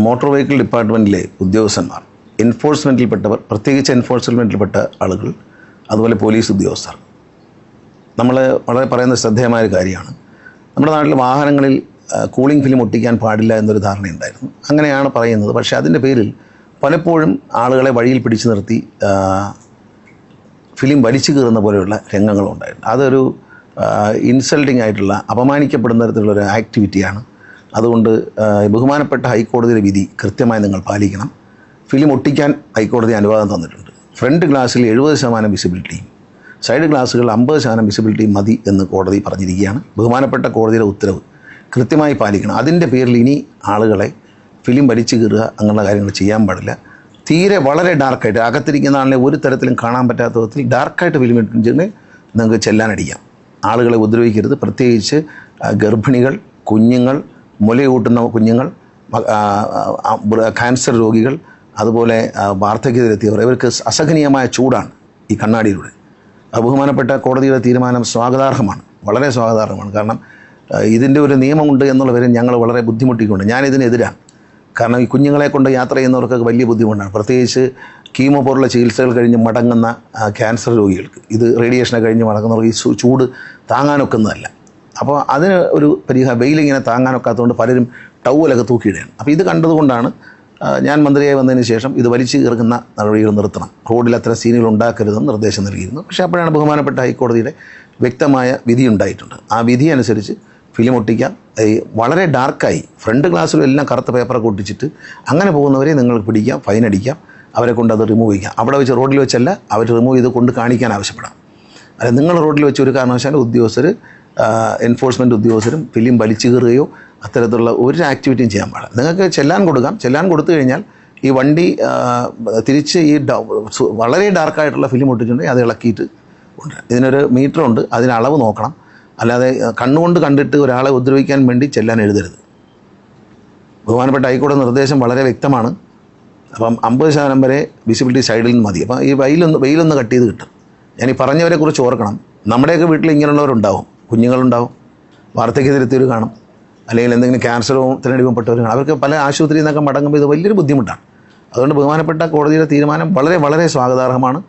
Motor vehicle ഡിപ്പാർട്ട്മെൻറ്റിലെ ഉദ്യോഗസ്ഥന്മാർ, എൻഫോഴ്സ്മെൻറ്റിൽപ്പെട്ടവർ, പ്രത്യേകിച്ച് എൻഫോഴ്സ്മെൻറ്റിൽപ്പെട്ട ആളുകൾ, അതുപോലെ പോലീസ് ഉദ്യോഗസ്ഥർ, നമ്മൾ വളരെ പറയുന്ന ശ്രദ്ധേയമായ ഒരു കാര്യമാണ്. നമ്മുടെ നാട്ടിൽ വാഹനങ്ങളിൽ കൂളിംഗ് ഫിലിം ഒട്ടിക്കാൻ പാടില്ല എന്നൊരു ധാരണയുണ്ടായിരുന്നു. അങ്ങനെയാണ് പറയുന്നത്. പക്ഷേ അതിൻ്റെ പേരിൽ പലപ്പോഴും ആളുകളെ വഴിയിൽ പിടിച്ചു നിർത്തി ഫിലിം വലിച്ചു കീറുന്ന പോലെയുള്ള രംഗങ്ങളുണ്ടായിരുന്നു. അതൊരു ഇൻസൾട്ടിംഗ് ആയിട്ടുള്ള, അപമാനിക്കപ്പെടുന്ന തരത്തിലുള്ളൊരു ആക്ടിവിറ്റിയാണ്. അതുകൊണ്ട് ബഹുമാനപ്പെട്ട ഹൈക്കോടതിയുടെ വിധി കൃത്യമായി നിങ്ങൾ പാലിക്കണം. ഫിലിം ഒട്ടിക്കാൻ ഹൈക്കോടതി അനുവാദം തന്നിട്ടുണ്ട്. ഫ്രണ്ട് ഗ്ലാസ്സിൽ 70% വിസിബിലിറ്റിയും സൈഡ് ഗ്ലാസുകൾ 50% വിസിബിലിറ്റിയും മതി എന്ന് കോടതി പറഞ്ഞിരിക്കുകയാണ്. ബഹുമാനപ്പെട്ട കോടതിയുടെ ഉത്തരവ് കൃത്യമായി പാലിക്കണം. അതിൻ്റെ പേരിൽ ഇനി ആളുകളെ ഫിലിം വലിച്ചു കീറുക അങ്ങനെയുള്ള കാര്യങ്ങൾ ചെയ്യാൻ പാടില്ല. തീരെ വളരെ ഡാർക്കായിട്ട്, അകത്തിരിക്കുന്ന ആളിനെ ഒരു തരത്തിലും കാണാൻ പറ്റാത്ത വിധത്തിൽ ഡാർക്കായിട്ട് ഫിലിം ഇട്ടിട്ടുണ്ടെങ്കിൽ നിങ്ങൾക്ക് ചെല്ലാനടിക്കാം. ആളുകളെ ഉപദ്രവിക്കരുത്. പ്രത്യേകിച്ച് ഗർഭിണികൾ, കുഞ്ഞുങ്ങൾ, മുലയൂട്ടുന്ന കുഞ്ഞുങ്ങൾ, ക്യാൻസർ രോഗികൾ, അതുപോലെ വാർദ്ധക്യത്തിലെത്തിയവർ, ഇവർക്ക് അസഹനീയമായ ചൂടാണ് ഈ കണ്ണാടിയിലൂടെ. ബഹുമാനപ്പെട്ട കോടതിയുടെ തീരുമാനം സ്വാഗതാർഹമാണ്, വളരെ സ്വാഗതാർഹമാണ്. കാരണം ഇതിൻ്റെ ഒരു നിയമമുണ്ട് എന്നുള്ളവരെ ഞങ്ങൾ വളരെ ബുദ്ധിമുട്ടിക്കൊണ്ട്, ഞാനിതിനെതിരാണ്. കാരണം ഈ കുഞ്ഞുങ്ങളെ കൊണ്ട് യാത്ര ചെയ്യുന്നവർക്കൊക്കെ വലിയ ബുദ്ധിമുട്ടാണ്. പ്രത്യേകിച്ച് കീമോ പോലുള്ള ചികിത്സകൾ കഴിഞ്ഞ് മടങ്ങുന്ന ക്യാൻസർ രോഗികൾക്ക്, ഇത് റേഡിയേഷനെ കഴിഞ്ഞ് മടങ്ങുന്നവർക്ക് ഈ ചൂട് താങ്ങാനൊക്കുന്നതല്ല. അപ്പോൾ അതിന് ഒരു വെയിലിങ്ങനെ താങ്ങാനൊക്കാത്തതുകൊണ്ട് പലരും ടൗവലൊക്കെ തൂക്കിയിടുകയാണ്. അപ്പോൾ ഇത് കണ്ടതുകൊണ്ടാണ് ഞാൻ മന്ത്രിയായി വന്നതിന് ശേഷം ഇത് വലിച്ചു കീർക്കുന്ന നടപടികൾ നിർത്തണം, റോഡിൽ അത്തരം സീനുകൾ ഉണ്ടാക്കരുതെന്ന് നിർദ്ദേശം നൽകിയിരുന്നു. പക്ഷേ അപ്പോഴാണ് ബഹുമാനപ്പെട്ട ഹൈക്കോടതിയുടെ വ്യക്തമായ വിധി ഉണ്ടായിട്ടുണ്ട്. ആ വിധി അനുസരിച്ച് ഫിലിം ഒട്ടിക്കാം. വളരെ ഡാർക്കായി ഫ്രണ്ട് ഗ്ലാസ്സിലും എല്ലാം കറുത്ത പേപ്പറൊക്കെ ഒട്ടിച്ചിട്ട് അങ്ങനെ പോകുന്നവരെ നിങ്ങൾക്ക് പിടിക്കാം, ഫൈൻ അടിക്കാം, അവരെ കൊണ്ട് അത് റിമൂവ് ചെയ്യാം. അവിടെ വെച്ച് റോഡിൽ വെച്ചല്ല, അവർ റിമൂവ് ചെയ്ത് കൊണ്ട് കാണിക്കാൻ ആവശ്യപ്പെടാം. അല്ല, നിങ്ങൾ റോഡിൽ വെച്ച് ഒരു കാരണവശാലും ഉദ്യോഗസ്ഥർ, എൻഫോഴ്സ്മെൻറ്റ് ഉദ്യോഗസ്ഥരും ഫിലിം വലിച്ചു കീറുകയോ അത്തരത്തിലുള്ള ഒരു ആക്ടിവിറ്റിയും ചെയ്യാൻ പാടില്ല. നിങ്ങൾക്ക് ചെല്ലാൻ കൊടുക്കാം. ചെല്ലാൻ കൊടുത്തു കഴിഞ്ഞാൽ ഈ വണ്ടി തിരിച്ച് ഈ വളരെ ഡാർക്കായിട്ടുള്ള ഫിലിം ഒട്ടിച്ചിട്ടുണ്ടെങ്കിൽ അത് ഇളക്കിയിട്ട് കൊണ്ടുവരാം. ഇതിനൊരു മീറ്ററുണ്ട്, അതിന് അളവ് നോക്കണം. അല്ലാതെ കണ്ണുകൊണ്ട് കണ്ടിട്ട് ഒരാളെ ഉപദ്രവിക്കാൻ വേണ്ടി ചെല്ലാൻ എഴുതരുത്. ബഹുമാനപ്പെട്ട ഹൈക്കോടതി നിർദ്ദേശം വളരെ വ്യക്തമാണ്. അപ്പം 50% വരെ വിസിബിലിറ്റി സൈഡിൽ നിന്ന് മതി. അപ്പം ഈ വെയിലൊന്ന് കട്ട് ചെയ്ത് കിട്ടും. ഞാൻ ഈ പറഞ്ഞവരെ കുറിച്ച് ഓർക്കണം. നമ്മുടെയൊക്കെ വീട്ടിൽ ഇങ്ങനെയുള്ളവരുണ്ടാവും, കുഞ്ഞുങ്ങളുണ്ടാവും, വാർദ്ധക്യത്തിലെത്തിയവർ കാണും, അല്ലെങ്കിൽ എന്തെങ്കിലും ക്യാൻസറിനടിമപ്പെട്ടവർ കാണും. അവർക്ക് പല ആശുപത്രിയിൽ നിന്നൊക്കെ മടങ്ങുമ്പോൾ ഇത് വലിയൊരു ബുദ്ധിമുട്ടാണ്. അതുകൊണ്ട് ബഹുമാനപ്പെട്ട കോടതിയുടെ തീരുമാനം വളരെ വളരെ സ്വാഗതാർഹമാണ്.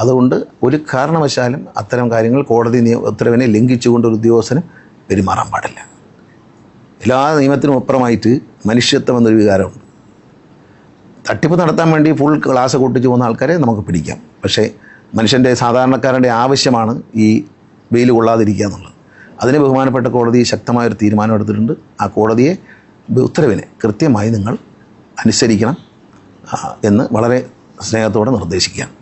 അതുകൊണ്ട് ഒരു കാരണവശാലും അത്തരം കാര്യങ്ങൾ കോടതി ഉത്തരവിനെ ലംഘിച്ചുകൊണ്ട് ഒരു ഉദ്യോഗസ്ഥന് പെരുമാറാൻ പാടില്ല. എല്ലാ നിയമത്തിനും അപ്പുറമായിട്ട് മനുഷ്യത്വം എന്നൊരു വികാരമുണ്ട്. തട്ടിപ്പ് നടത്താൻ വേണ്ടി ഫുൾ ക്ലാസ് കൂട്ടിച്ചു പോകുന്ന ആൾക്കാരെ നമുക്ക് പിടിക്കാം. പക്ഷേ മനുഷ്യൻ്റെ, സാധാരണക്കാരൻ്റെ ആവശ്യമാണ് ഈ വെയിൽ കൊള്ളാതിരിക്കുക എന്നുള്ളത്. അതിന് ബഹുമാനപ്പെട്ട കോടതി ശക്തമായൊരു തീരുമാനം എടുത്തിട്ടുണ്ട്. ആ കോടതിയെ ഉത്തരവിനെ കൃത്യമായി നിങ്ങൾ അനുസരിക്കണം എന്ന് വളരെ സ്നേഹത്തോടെ നിർദ്ദേശിക്കുകയാണ്.